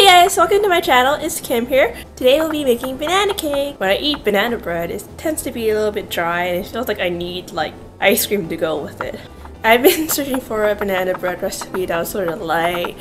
guys, welcome to my channel. It's Kim here. Today we'll be making banana cake. When I eat banana bread, it tends to be a little bit dry and it feels like I need like ice cream to go with it. I've been searching for a banana bread recipe that was sort of light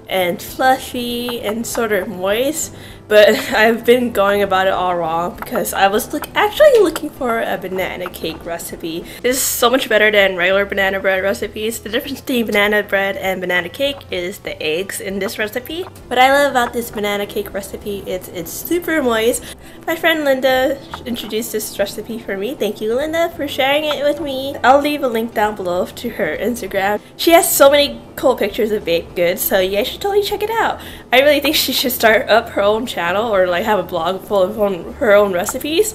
and fluffy and sort of moist, but I've been going about it all wrong because I was actually looking for a banana cake recipe. This is so much better than regular banana bread recipes. The difference between banana bread and banana cake is the eggs in this recipe. What I love about this banana cake recipe is it's super moist. My friend Linda introduced this recipe for me. Thank you, Linda, for sharing it with me. I'll leave a link down below to her Instagram. She has so many cool pictures of baked goods, so you guys should totally check it out. I really think she should start up her own channel or like have a blog full of her own recipes.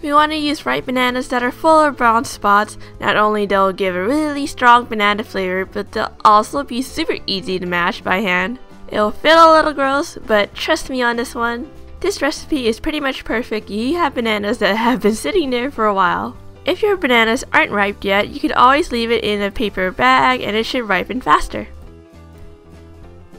We want to use ripe bananas that are full of brown spots. Not only they'll give a really strong banana flavor, but they'll also be super easy to mash by hand. It'll feel a little gross, but trust me on this one. This recipe is pretty much perfect. You have bananas that have been sitting there for a while. If your bananas aren't ripe yet, you could always leave it in a paper bag and it should ripen faster.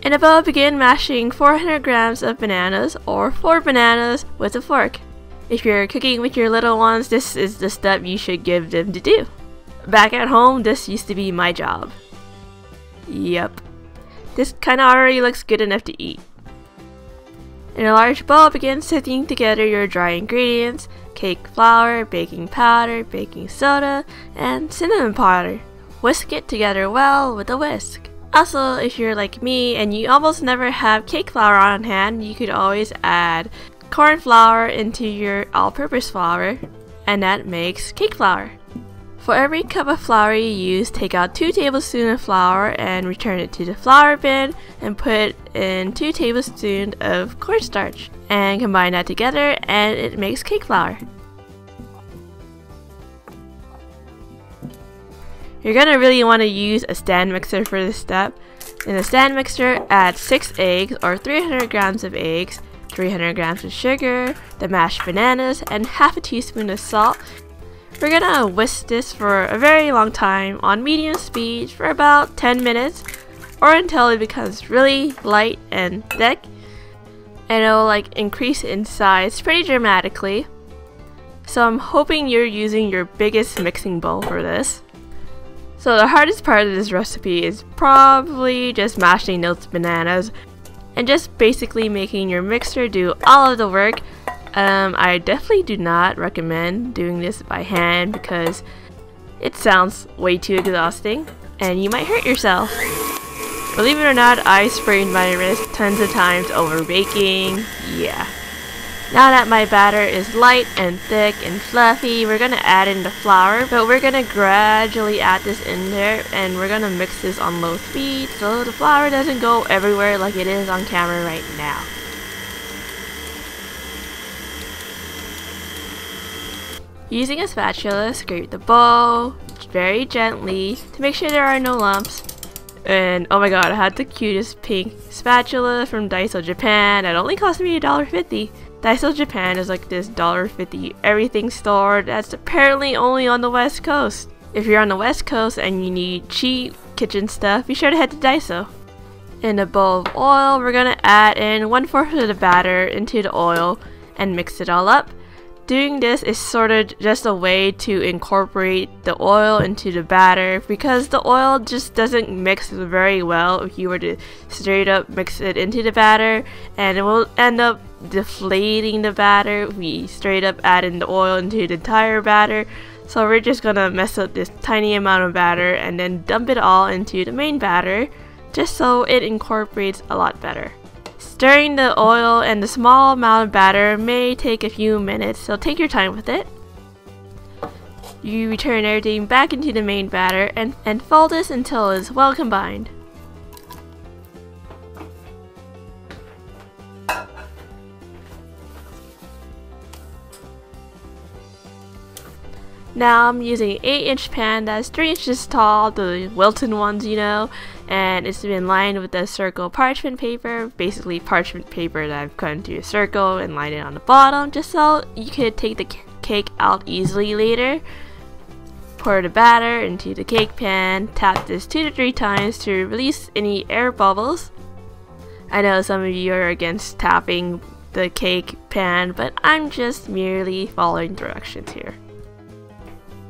In a bowl, begin mashing 400 grams of bananas or 4 bananas with a fork. If you're cooking with your little ones, this is the step you should give them to do. Back at home, this used to be my job. Yep. This kinda already looks good enough to eat. In a large bowl, begin sifting together your dry ingredients: cake flour, baking powder, baking soda, and cinnamon powder. Whisk it together well with a whisk. Also, if you're like me and you almost never have cake flour on hand, you could always add corn flour into your all-purpose flour, and that makes cake flour. For every cup of flour you use, take out 2 tablespoons of flour and return it to the flour bin and put in 2 tablespoons of cornstarch and combine that together and it makes cake flour. You're gonna really want to use a stand mixer for this step. In a stand mixer, add 6 eggs or 300 grams of eggs, 300 grams of sugar, the mashed bananas, and half a teaspoon of salt. We're gonna whisk this for a very long time on medium speed for about 10 minutes or until it becomes really light and thick, and it'll like increase in size pretty dramatically. So I'm hoping you're using your biggest mixing bowl for this. So the hardest part of this recipe is probably just mashing those bananas and just basically making your mixer do all of the work. I definitely do not recommend doing this by hand because it sounds way too exhausting and you might hurt yourself. Believe it or not, I sprained my wrist tons of times over baking. Yeah. Now that my batter is light and thick and fluffy, we're gonna add in the flour, but we're gonna gradually add this in there and we're gonna mix this on low speed so the flour doesn't go everywhere like it is on camera right now. Using a spatula, scrape the bowl very gently to make sure there are no lumps. And oh my god, I had the cutest pink spatula from Daiso Japan that only cost me $1.50. Daiso Japan is like this $1.50 everything store that's apparently only on the West Coast. If you're on the West Coast and you need cheap kitchen stuff, be sure to head to Daiso. In a bowl of oil, we're gonna add in 1/4 of the batter into the oil and mix it all up. Doing this is sort of just a way to incorporate the oil into the batter because the oil just doesn't mix very well if you were to straight up mix it into the batter, and it will end up deflating the batter if we straight up add in the oil into the entire batter. So we're just gonna mess up this tiny amount of batter and then dump it all into the main batter just so it incorporates a lot better. Stirring the oil and the small amount of batter may take a few minutes, so take your time with it. You return everything back into the main batter and fold this until it's well combined. Now I'm using an 8-inch pan that's 3 inches tall, the Wilton ones, you know, and it's been lined with a circle parchment paper, basically parchment paper that I've cut into a circle and lined it on the bottom just so you could take the cake out easily later. Pour the batter into the cake pan, tap this 2 to 3 times to release any air bubbles. I know some of you are against tapping the cake pan, but I'm just merely following directions here.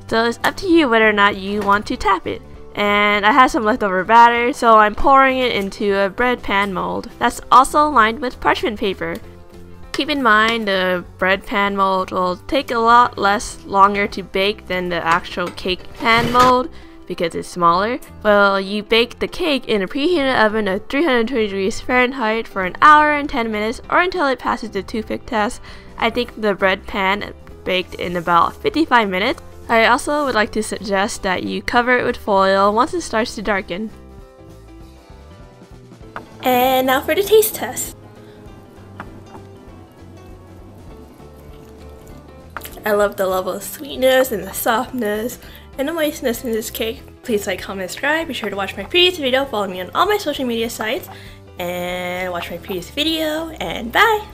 So it's up to you whether or not you want to tap it. And I have some leftover batter, so I'm pouring it into a bread pan mold that's also lined with parchment paper. Keep in mind the bread pan mold will take a lot longer to bake than the actual cake pan mold because it's smaller. Well, you bake the cake in a preheated oven of 320 degrees Fahrenheit for an hour and 10 minutes or until it passes the toothpick test. I think the bread pan baked in about 55 minutes. I also would like to suggest that you cover it with foil once it starts to darken. And now for the taste test. I love the level of sweetness and the softness and the moistness in this cake. Please like, comment, subscribe. Be sure to watch my previous video. Follow me on all my social media sites and watch my previous video. And bye!